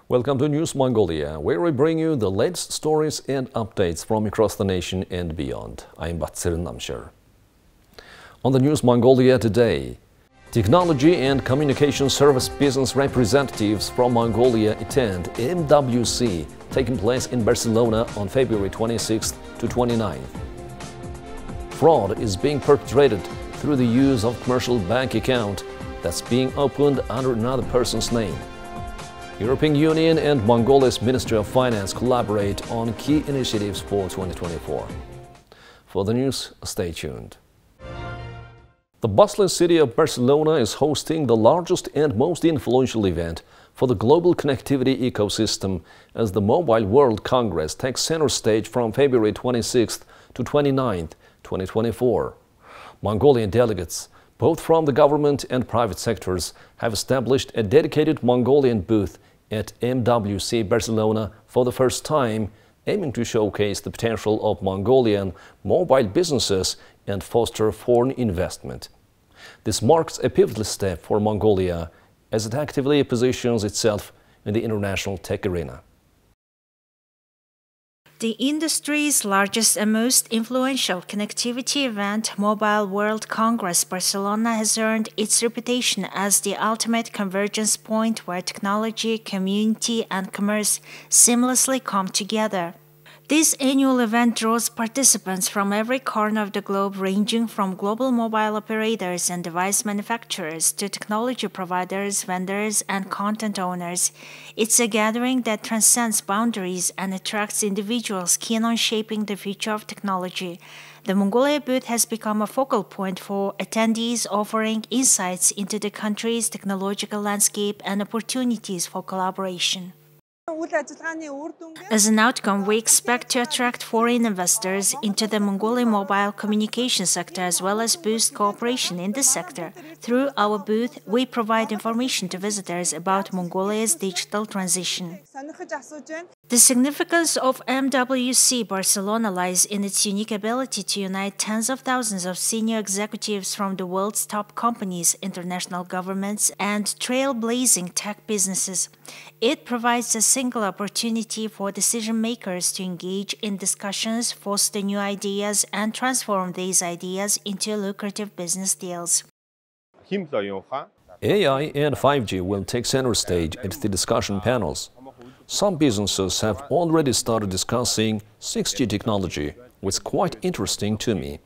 Welcome to News Mongolia, where we bring you the latest stories and updates from across the nation and beyond. I'm Batsirin Namshir. On the News Mongolia today, technology and communication service business representatives from Mongolia attend MWC, taking place in Barcelona on February 26th to 29th. Fraud is being perpetrated through the use of commercial bank account that's being opened under another person's name. European Union and Mongolia's Ministry of Finance collaborate on key initiatives for 2024. For the news, stay tuned. The bustling city of Barcelona is hosting the largest and most influential event for the global connectivity ecosystem as the Mobile World Congress takes center stage from February 26th to 29th, 2024. Mongolian delegates, both from the government and private sectors, have established a dedicated Mongolian booth at MWC Barcelona for the first time, aiming to showcase the potential of Mongolian mobile businesses and foster foreign investment. This marks a pivotal step for Mongolia as it actively positions itself in the international tech arena. The industry's largest and most influential connectivity event, Mobile World Congress Barcelona, has earned its reputation as the ultimate convergence point where technology, community, and commerce seamlessly come together. This annual event draws participants from every corner of the globe, ranging from global mobile operators and device manufacturers to technology providers, vendors, and content owners. It's a gathering that transcends boundaries and attracts individuals keen on shaping the future of technology. The Mongolia booth has become a focal point for attendees, offering insights into the country's technological landscape and opportunities for collaboration. As an outcome, we expect to attract foreign investors into the Mongolian mobile communication sector as well as boost cooperation in this sector. Through our booth, we provide information to visitors about Mongolia's digital transition. The significance of MWC Barcelona lies in its unique ability to unite tens of thousands of senior executives from the world's top companies, international governments, and trailblazing tech businesses. It provides a single opportunity for decision-makers to engage in discussions, foster new ideas, and transform these ideas into lucrative business deals. AI and 5G will take center stage at the discussion panels. Some businesses have already started discussing 6G technology, which is quite interesting to me.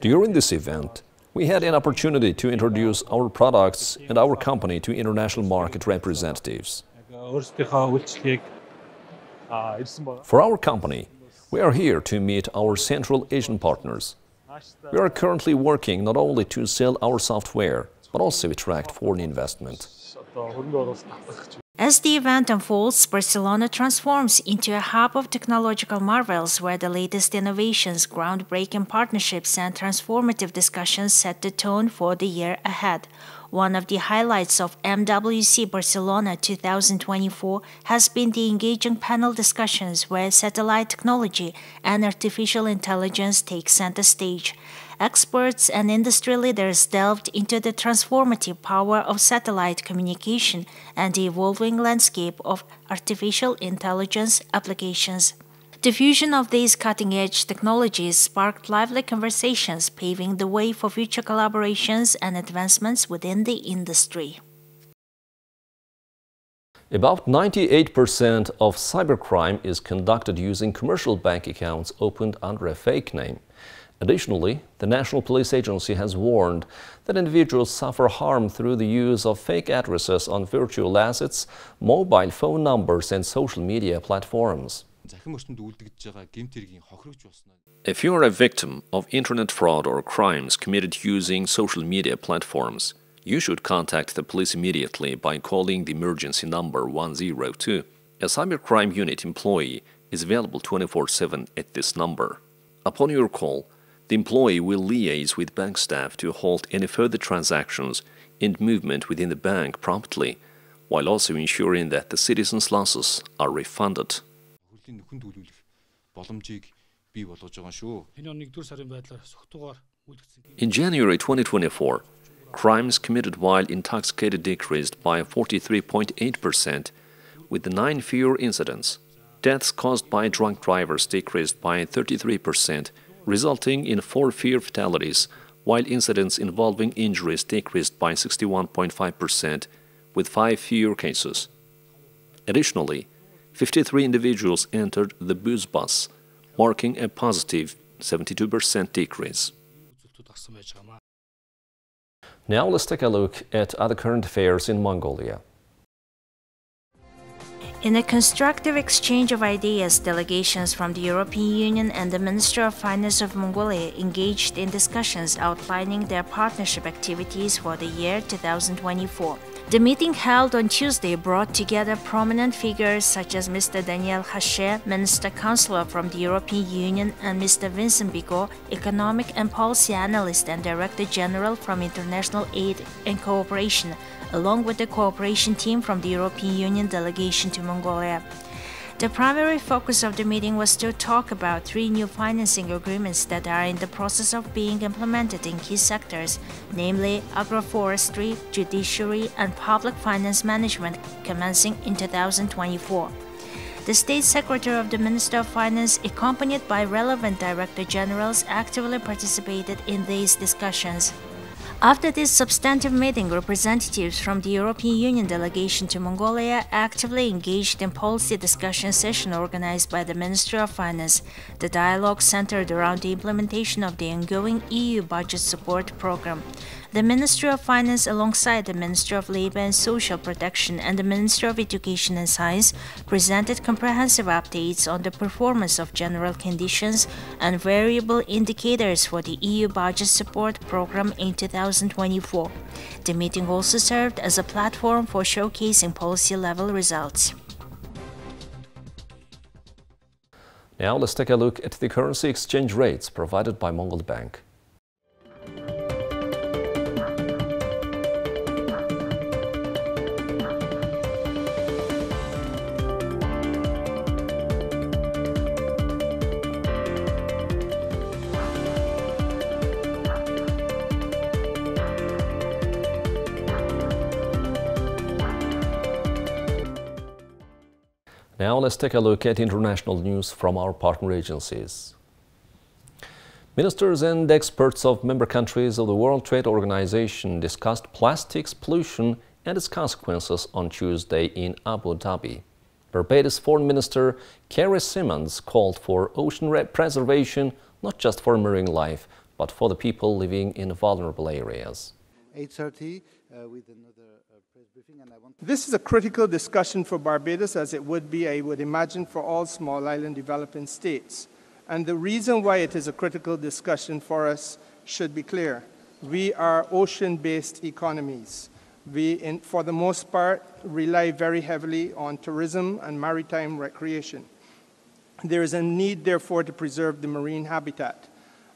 During this event, we had an opportunity to introduce our products and our company to international market representatives. For our company, we are here to meet our Central Asian partners. We are currently working not only to sell our software, but also attract foreign investment. As the event unfolds, Barcelona transforms into a hub of technological marvels where the latest innovations, groundbreaking partnerships, and transformative discussions set the tone for the year ahead. One of the highlights of MWC Barcelona 2024 has been the engaging panel discussions where satellite technology and artificial intelligence take center stage. Experts and industry leaders delved into the transformative power of satellite communication and the evolving landscape of artificial intelligence applications. The fusion of these cutting-edge technologies sparked lively conversations, paving the way for future collaborations and advancements within the industry. About 98% of cybercrime is conducted using commercial bank accounts opened under a fake name. Additionally, the National Police Agency has warned that individuals suffer harm through the use of fake addresses on virtual assets, mobile phone numbers, and social media platforms. If you are a victim of internet fraud or crimes committed using social media platforms, you should contact the police immediately by calling the emergency number 102. A cybercrime unit employee is available 24/7 at this number. Upon your call, the employee will liaise with bank staff to halt any further transactions and movement within the bank promptly, while also ensuring that the citizens' losses are refunded. In January 2024, Crimes committed while intoxicated decreased by 43.8%, with 9 fewer incidents. Deaths caused by drunk drivers decreased by 33%, resulting in 4 fewer fatalities, while incidents involving injuries decreased by 61.5%, with 5 fewer cases. Additionally, 53 individuals entered the booze bus, marking a positive 72% decrease. Now let's take a look at other current affairs in Mongolia. In a constructive exchange of ideas, delegations from the European Union and the Ministry of Finance of Mongolia engaged in discussions outlining their partnership activities for the year 2024. The meeting held on Tuesday brought together prominent figures such as Mr. Daniel Hache, Minister Counselor from the European Union, and Mr. Vincent Bigot, Economic and Policy Analyst and Director General from International Aid and Cooperation, along with the cooperation team from the European Union delegation to Mongolia. The primary focus of the meeting was to talk about 3 new financing agreements that are in the process of being implemented in key sectors, namely agroforestry, judiciary, and public finance management, commencing in 2024. The State Secretary of the Ministry of Finance, accompanied by relevant Director Generals, actively participated in these discussions. After this substantive meeting, representatives from the European Union delegation to Mongolia actively engaged in policy discussion session organized by the Ministry of Finance. The dialogue centered around the implementation of the ongoing EU budget support program. The Ministry of Finance, alongside the Ministry of Labor and Social Protection and the Ministry of Education and Science, presented comprehensive updates on the performance of general conditions and variable indicators for the EU budget support program in 2024. The meeting also served as a platform for showcasing policy-level results. Now let's take a look at the currency exchange rates provided by Mongol Bank. Now let's take a look at international news from our partner agencies. Ministers and experts of member countries of the World Trade Organization discussed plastics pollution and its consequences on Tuesday in Abu Dhabi. Barbados Foreign Minister Carrie Symonds called for ocean preservation not just for marine life, but for the people living in vulnerable areas. 8:30 with another press briefing, and I want. This is a critical discussion for Barbados, as it would be, I would imagine, for all small island developing states. And the reason why it is a critical discussion for us should be clear. We are ocean-based economies. We, for the most part, rely very heavily on tourism and maritime recreation. There is a need, therefore, to preserve the marine habitat.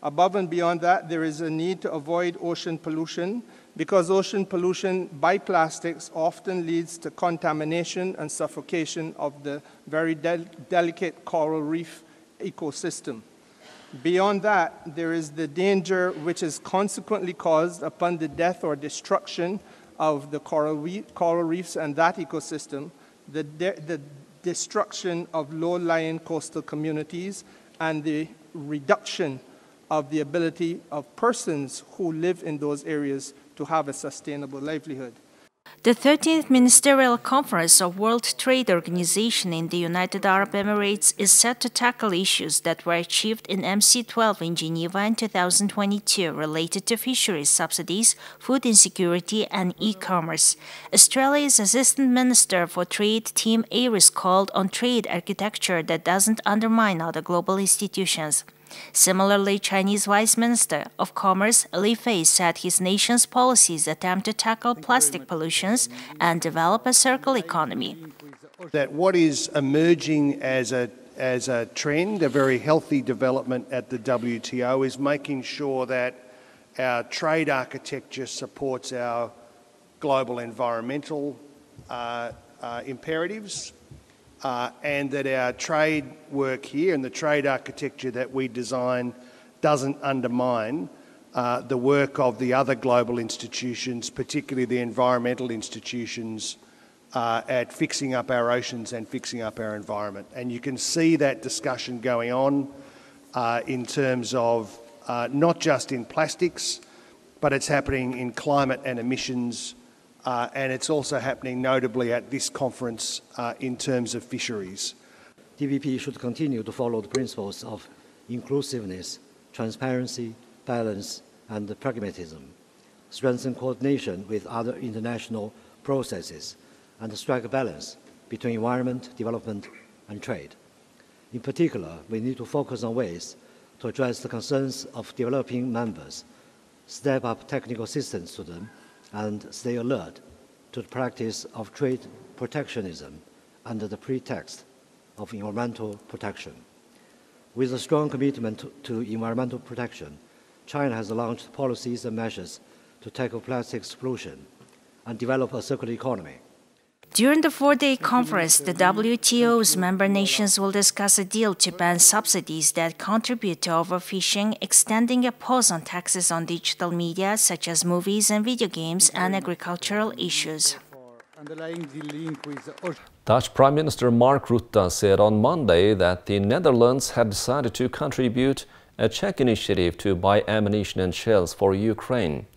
Above and beyond that, there is a need to avoid ocean pollution, because ocean pollution by plastics often leads to contamination and suffocation of the very delicate coral reef ecosystem. Beyond that, there is the danger which is consequently caused upon the death or destruction of the coral reefs and that ecosystem, the destruction of low-lying coastal communities, and the reduction of the ability of persons who live in those areas to have a sustainable livelihood. The 13th Ministerial Conference of World Trade Organization in the United Arab Emirates is set to tackle issues that were achieved in MC12 in Geneva in 2022 related to fisheries subsidies, food insecurity, and e-commerce. Australia's Assistant Minister for Trade, Tim Ayres, called on trade architecture that doesn't undermine other global institutions. Similarly, Chinese Vice Minister of Commerce Li Fei said his nation's policies attempt to tackle plastic pollutions and develop a circular economy. That what is emerging as a trend, a very healthy development at the WTO, is making sure that our trade architecture supports our global environmental imperatives, and that our trade work here and the trade architecture that we design doesn't undermine the work of the other global institutions, particularly the environmental institutions, at fixing up our oceans and fixing up our environment. And you can see that discussion going on in terms of not just in plastics, but it's happening in climate and emissions, and it's also happening notably at this conference in terms of fisheries. DVP should continue to follow the principles of inclusiveness, transparency, balance, and pragmatism, strengthen coordination with other international processes, and strike a balance between environment, development, and trade. In particular, we need to focus on ways to address the concerns of developing members, step up technical assistance to them, and stay alert to the practice of trade protectionism under the pretext of environmental protection. With a strong commitment to environmental protection, China has launched policies and measures to tackle plastics pollution and develop a circular economy. During the four-day conference, the WTO's member nations will discuss a deal to ban subsidies that contribute to overfishing, extending a pause on taxes on digital media such as movies and video games, and agricultural issues. Dutch Prime Minister Mark Rutte said on Monday that the Netherlands had decided to contribute a Czech initiative to buy ammunition and shells for Ukraine.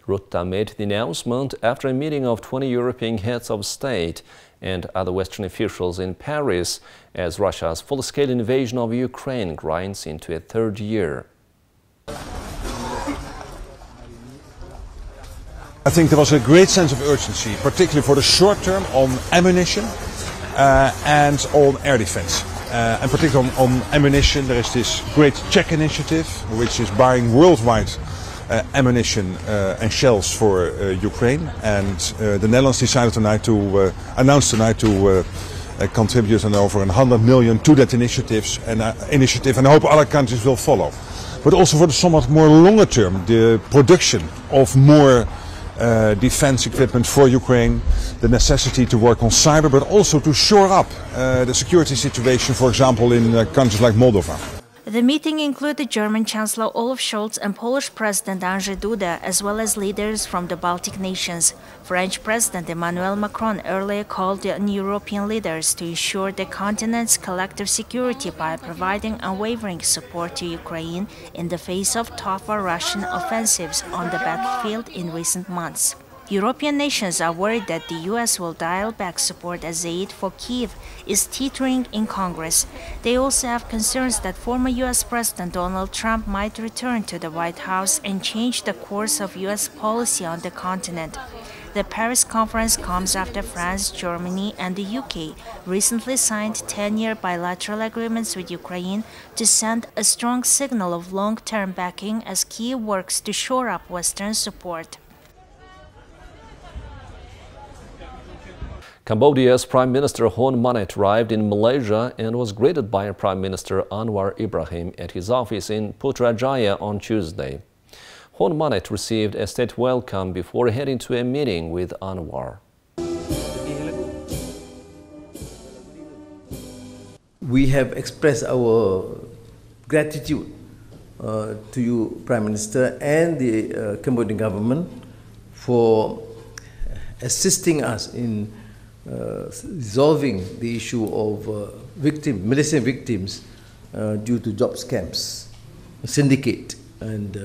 Rutte made the announcement after a meeting of 20 European heads of state and other Western officials in Paris as Russia's full-scale invasion of Ukraine grinds into a third year. I think there was a great sense of urgency, particularly for the short term, on ammunition and on air defense. And particularly on ammunition, there is this great Czech initiative, which is buying worldwide ammunition and shells for Ukraine. And the Netherlands decided tonight to announce tonight to contribute over 100 million to that initiative, and I hope other countries will follow. But also for the somewhat more longer term, the production of more defense equipment for Ukraine, the necessity to work on cyber, but also to shore up the security situation, for example, in countries like Moldova. The meeting included German Chancellor Olaf Scholz and Polish President Andrzej Duda, as well as leaders from the Baltic nations. French President Emmanuel Macron earlier called on European leaders to ensure the continent's collective security by providing unwavering support to Ukraine in the face of tougher Russian offensives on the battlefield in recent months. European nations are worried that the U.S. will dial back support as aid for Kyiv is teetering in Congress. They also have concerns that former U.S. President Donald Trump might return to the White House and change the course of U.S. policy on the continent. The Paris conference comes after France, Germany, and the UK recently signed 10-year bilateral agreements with Ukraine to send a strong signal of long-term backing as Kyiv works to shore up Western support. Cambodia's Prime Minister Hun Manet arrived in Malaysia and was greeted by Prime Minister Anwar Ibrahim at his office in Putrajaya on Tuesday. Hun Manet received a state welcome before heading to a meeting with Anwar. We have expressed our gratitude to you, Prime Minister, and the Cambodian government for assisting us in resolving the issue of Malaysian victims due to job scams, syndicate, and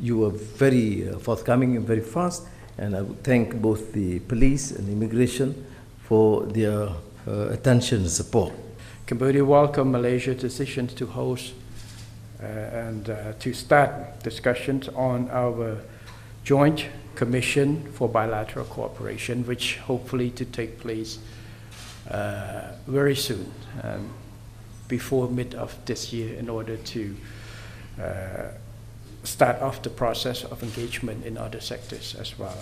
you were very forthcoming and very fast, and I would thank both the police and immigration for their attention and support. Cambodia welcomed Malaysia's decision to host and to start discussions on our joint commission for bilateral cooperation, which hopefully to take place very soon, before mid of this year, in order to start off the process of engagement in other sectors as well.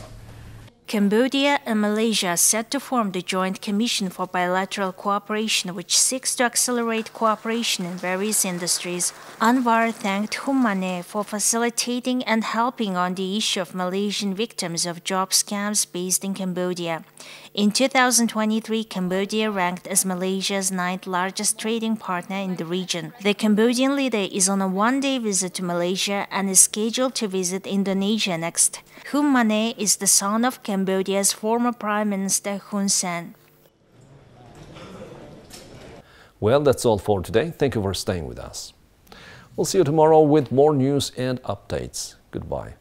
Cambodia and Malaysia are set to form the Joint Commission for Bilateral Cooperation, which seeks to accelerate cooperation in various industries. Anwar thanked Hun Manet for facilitating and helping on the issue of Malaysian victims of job scams based in Cambodia. In 2023, Cambodia ranked as Malaysia's 9th largest trading partner in the region. The Cambodian leader is on a one-day visit to Malaysia and is scheduled to visit Indonesia next. Hun Manet is the son of Cambodia's former Prime Minister Hun Sen. Well, that's all for today. Thank you for staying with us. We'll see you tomorrow with more news and updates. Goodbye.